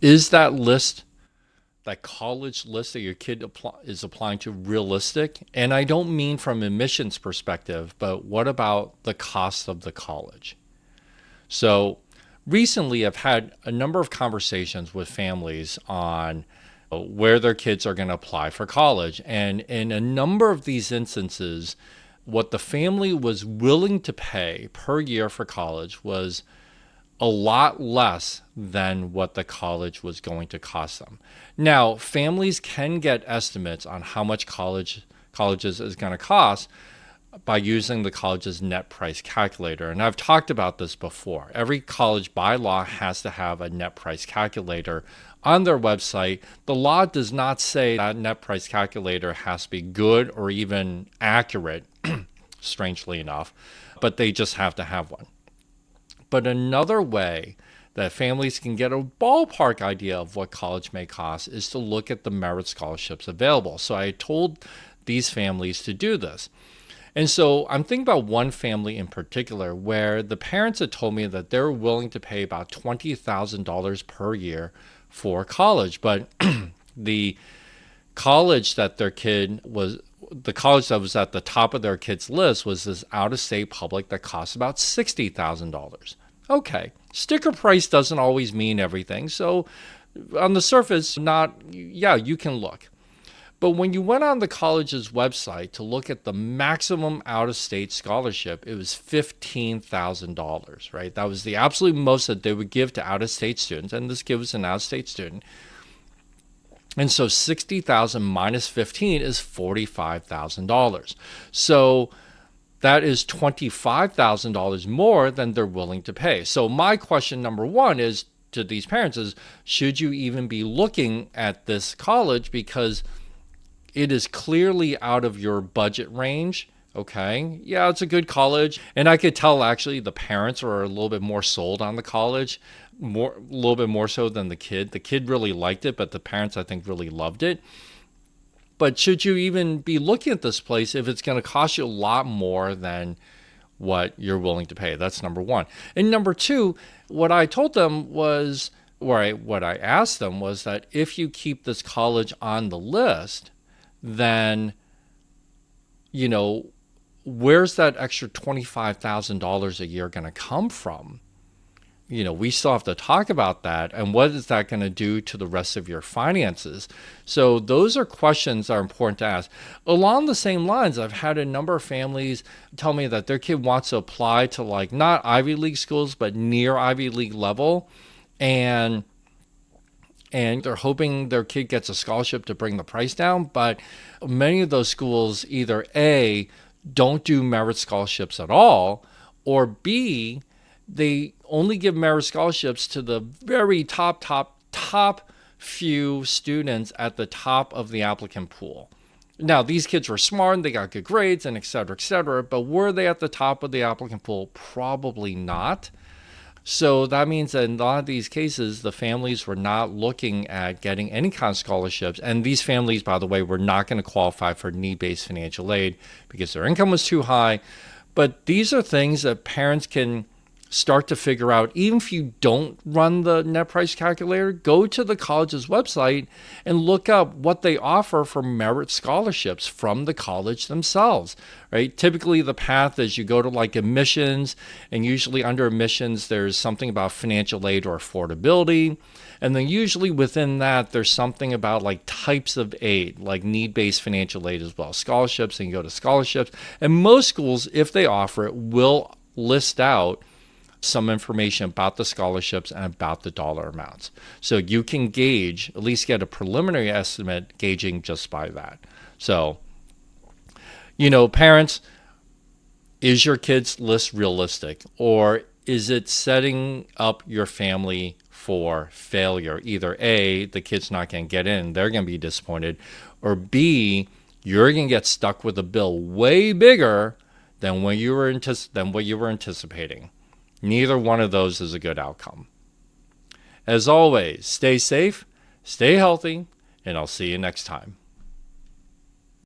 Is that list, that college list that your kid is applying to, realistic? And I don't mean from admissions perspective, but what about the cost of the college? So recently, I've had a number of conversations with families on where their kids are going to apply for college. And in a number of these instances, what the family was willing to pay per year for college was a lot less than what the college was going to cost them. Now, families can get estimates on how much colleges is going to cost by using the college's net price calculator. And I've talked about this before. Every college by law has to have a net price calculator on their website. The law does not say that net price calculator has to be good or even accurate, strangely enough, but they just have to have one. But another way that families can get a ballpark idea of what college may cost is to look at the merit scholarships available. So I told these families to do this. And so I'm thinking about one family in particular where the parents had told me that they're willing to pay about $20,000 per year for college. But the college that their kid was, the college that was at the top of their kid's list was this out-of-state public that cost about $60,000. Okay, sticker price doesn't always mean everything. So on the surface, you can look. But when you went on the college's website to look at the maximum out-of-state scholarship, it was $15,000, right? That was the absolute most that they would give to out-of-state students, and this kid was an out-of-state student. And so 60,000 minus 15 is $45,000. So that is $25,000 more than they're willing to pay. So my question number one is to these parents is, should you even be looking at this college? Because it is clearly out of your budget range. Okay. Yeah, it's a good college. And I could tell actually the parents are a little bit more sold on the college, a little bit more so than the kid. The kid really liked it, but the parents, I think, really loved it. But should you even be looking at this place if it's going to cost you a lot more than what you're willing to pay? That's number one. And number two, what I told them was, what I asked them was that if you keep this college on the list, then, where's that extra $25,000 a year going to come from? We still have to talk about that. And what is that going to do to the rest of your finances? So those are questions that are important to ask. Along the same lines, I've had a number of families tell me that their kid wants to apply to not Ivy League schools, but near Ivy League level. And they're hoping their kid gets a scholarship to bring the price down. But many of those schools either A, don't do merit scholarships at all, or B, they only give merit scholarships to the very top few students at the top of the applicant pool. Now, these kids were smart and they got good grades and et cetera, but were they at the top of the applicant pool? Probably not. So that means that in a lot of these cases, the families were not looking at getting any kind of scholarships. And these families, by the way, were not going to qualify for need-based financial aid because their income was too high. But these are things that parents can start to figure out. Even if you don't run the net price calculator, go to the college's website and look up what they offer for merit scholarships from the college themselves, right? Typically the path is you go to admissions, and usually under admissions there's something about financial aid or affordability, and then usually within that there's something about types of aid, like need-based financial aid as well, scholarships, and you go to scholarships. And most schools, if they offer it, will list out some information about the scholarships and about the dollar amounts. So you can gauge, at least get a preliminary estimate gauging just by that. So, parents, is your kid's list realistic, or is it setting up your family for failure? Either A, the kid's not going to get in, they're going to be disappointed, or B, you're going to get stuck with a bill way bigger than what you were anticipating. Neither one of those is a good outcome. As always, stay safe, stay healthy, and I'll see you next time.